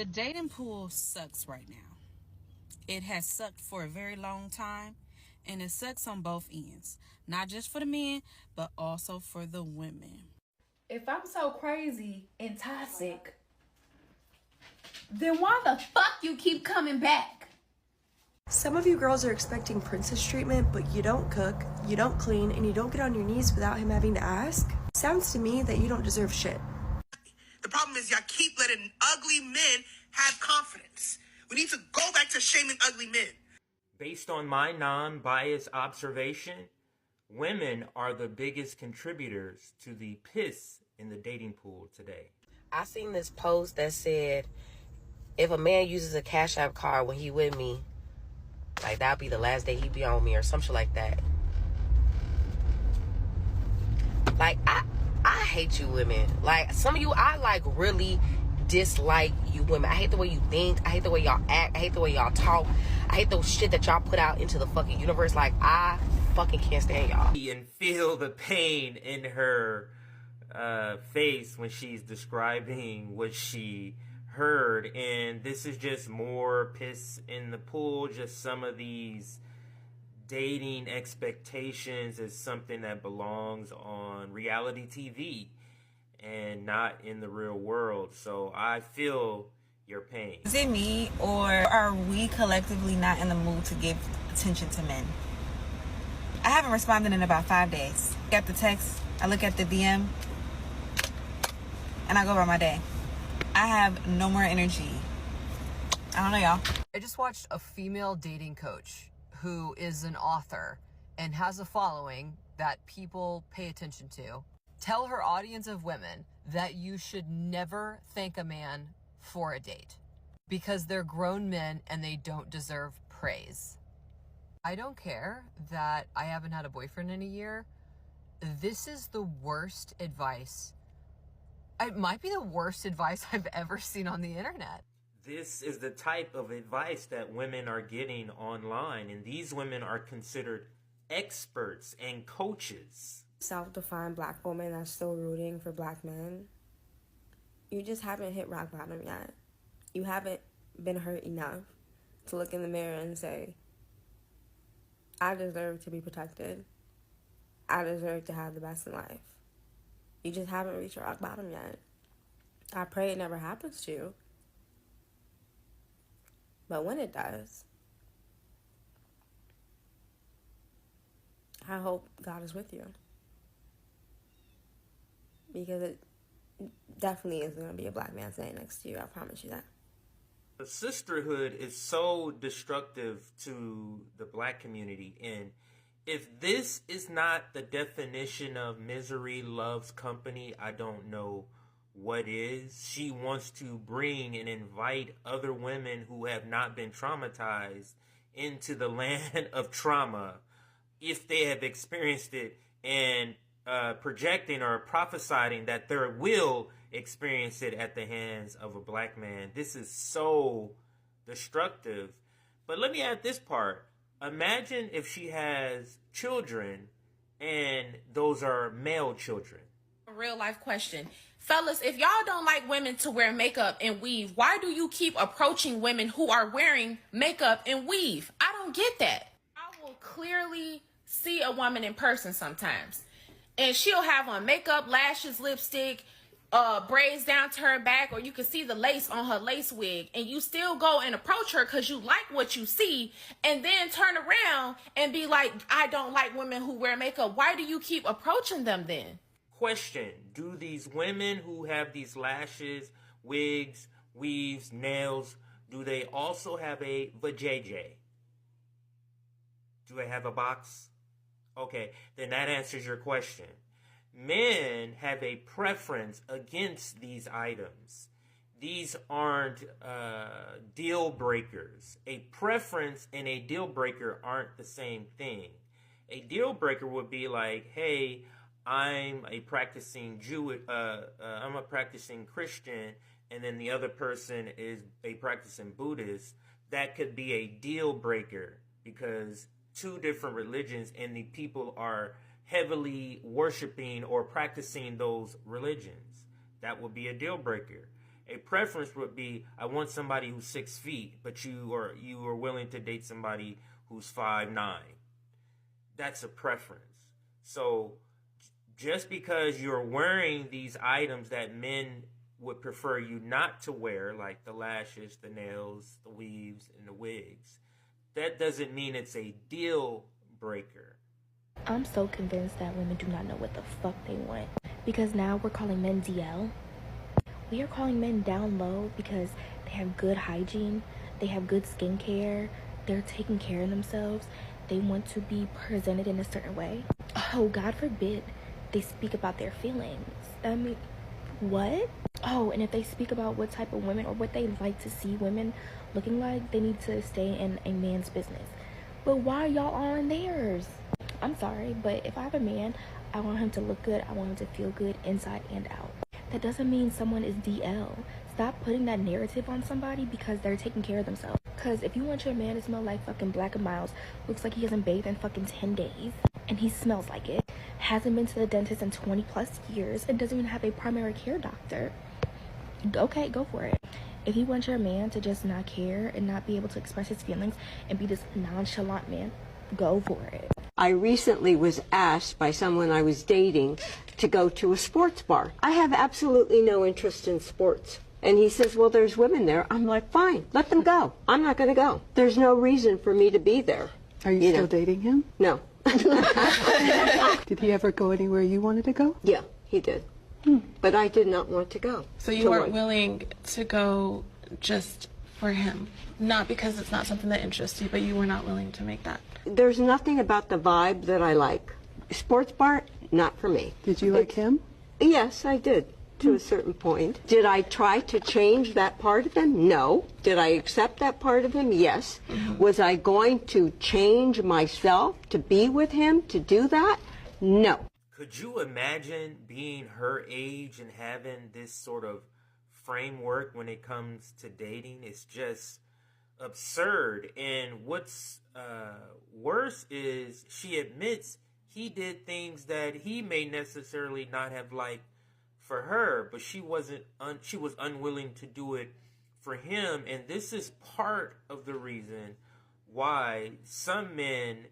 The dating pool sucks right now. It has sucked for a very long time, and it sucks on both ends. Not just for the men, but also for the women. If I'm so crazy and toxic, then why the fuck you keep coming back? Some of you girls are expecting princess treatment, but you don't cook, you don't clean, and you don't get on your knees without him having to ask. Sounds to me that you don't deserve shit. The problem is y'all keep letting ugly men have confidence. We need to go back to shaming ugly men. Based on my non-biased observation, women are the biggest contributors to the piss in the dating pool today. I seen this post that said, if a man uses a Cash App card when he with me, like that'll be the last day he be on me or some shit like that. Like, I hate you women. Like, some of you, I like really dislike you women. I hate the way you think. I hate the way y'all act. I hate the way y'all talk. I hate the shit that y'all put out into the fucking universe. Like, I fucking can't stand y'all. And feel the pain in her face when she's describing what she heard. And this is just more piss in the pool. Just some of these dating expectations is something that belongs on reality TV and not in the real world. So I feel your pain. Is it me, or are we collectively not in the mood to give attention to men? I haven't responded in about 5 days. I get the text, I look at the DM, and I go about my day. I have no more energy. I don't know, y'all. I just watched a female dating coach who is an author and has a following that people pay attention to tell her audience of women that you should never thank a man for a date because they're grown men and they don't deserve praise. I don't care that I haven't had a boyfriend in a year. This is the worst advice. It might be the worst advice I've ever seen on the internet. This is the type of advice that women are getting online, and these women are considered experts and coaches. Self-defined black woman that's still rooting for black men. You just haven't hit rock bottom yet. You haven't been hurt enough to look in the mirror and say, I deserve to be protected. I deserve to have the best in life. You just haven't reached rock bottom yet. I pray it never happens to you. But when it does, I hope God is with you. Because it definitely isn't going to be a black man standing next to you. I promise you that. The sisterhood is so destructive to the black community. And if this is not the definition of misery loves company, I don't know what is. She wants to bring and invite other women who have not been traumatized into the land of trauma if they have experienced it, and projecting or prophesying that they will experience it at the hands of a black man. This is so destructive. But let me add this part. Imagine if she has children and those are male children. A real life question. Fellas, if y'all don't like women to wear makeup and weave, why do you keep approaching women who are wearing makeup and weave? I don't get that. I will clearly see a woman in person sometimes, and she'll have on makeup, lashes, lipstick, braids down to her back, or you can see the lace on her lace wig, and you still go and approach her because you like what you see, and then turn around and be like, I don't like women who wear makeup. Why do you keep approaching them then? Question, do these women who have these lashes, wigs, weaves, nails, do they also have a vajayjay? Do they have a box? Okay, then that answers your question. Men have a preference against these items. These aren't deal breakers. A preference and a deal breaker aren't the same thing. A deal breaker would be like, hey, I'm a practicing I'm a practicing Christian, and then the other person is a practicing Buddhist. That could be a deal breaker because two different religions and the people are heavily worshiping or practicing those religions. That would be a deal breaker. A preference would be, I want somebody who's 6 feet, but you are willing to date somebody who's 5'9". That's a preference. So just because you're wearing these items that men would prefer you not to wear, like the lashes, the nails, the weaves, and the wigs, that doesn't mean it's a deal breaker. I'm so convinced that women do not know what the fuck they want, because now we're calling men DL. We are calling men down low because they have good hygiene, they have good skincare, they're taking care of themselves, they want to be presented in a certain way. Oh, God forbid they speak about their feelings. I mean, what? Oh, and if they speak about what type of women or what they like to see women looking like, they need to stay in a man's business. But why y'all all in theirs? I'm sorry, but if I have a man, I want him to look good, I want him to feel good inside and out. That doesn't mean someone is DL. Stop putting that narrative on somebody because they're taking care of themselves. Because if you want your man to smell like fucking Black and Miles, looks like he hasn't bathed in fucking 10 days, and he smells like it, hasn't been to the dentist in 20 plus years, and doesn't even have a primary care doctor, okay, go for it. If you want your man to just not care and not be able to express his feelings and be this nonchalant man, go for it. I recently was asked by someone I was dating to go to a sports bar. I have absolutely no interest in sports. And he says, well, there's women there. I'm like, fine, let them go. I'm not going to go. There's no reason for me to be there. Are you still dating him? No. Did he ever go anywhere you wanted to go? Yeah, he did. But I did not want to go. So you weren't willing to go just for him? Not because it's not something that interests you, but you were not willing to make that? There's nothing about the vibe that I like. Sports bar, not for me. Did you like him? Yes, I did, to a certain point. Did I try to change that part of him? No. Did I accept that part of him? Yes. Was I going to change myself to be with him, to do that? No. Could you imagine being her age and having this sort of framework when it comes to dating? It's just absurd. And what's worse is she admits he did things that he may necessarily not have liked for her, but she was unwilling to do it for him. And this is part of the reason why some men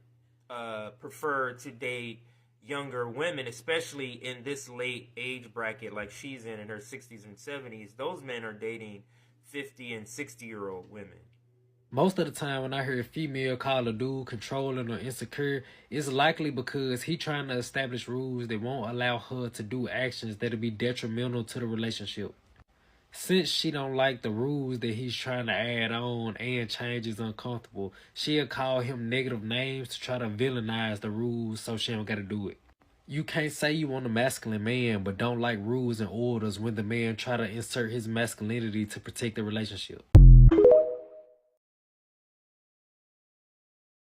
prefer to date younger women, especially in this late age bracket like she's in her 60s and 70s. Those men are dating 50 and 60-year-old women. Most of the time when I hear a female call a dude controlling or insecure, it's likely because he trying to establish rules that won't allow her to do actions that'll be detrimental to the relationship. Since she don't like the rules that he's trying to add on and change is uncomfortable, she'll call him negative names to try to villainize the rules so she don't gotta do it. You can't say you want a masculine man but don't like rules and orders when the man try to insert his masculinity to protect the relationship.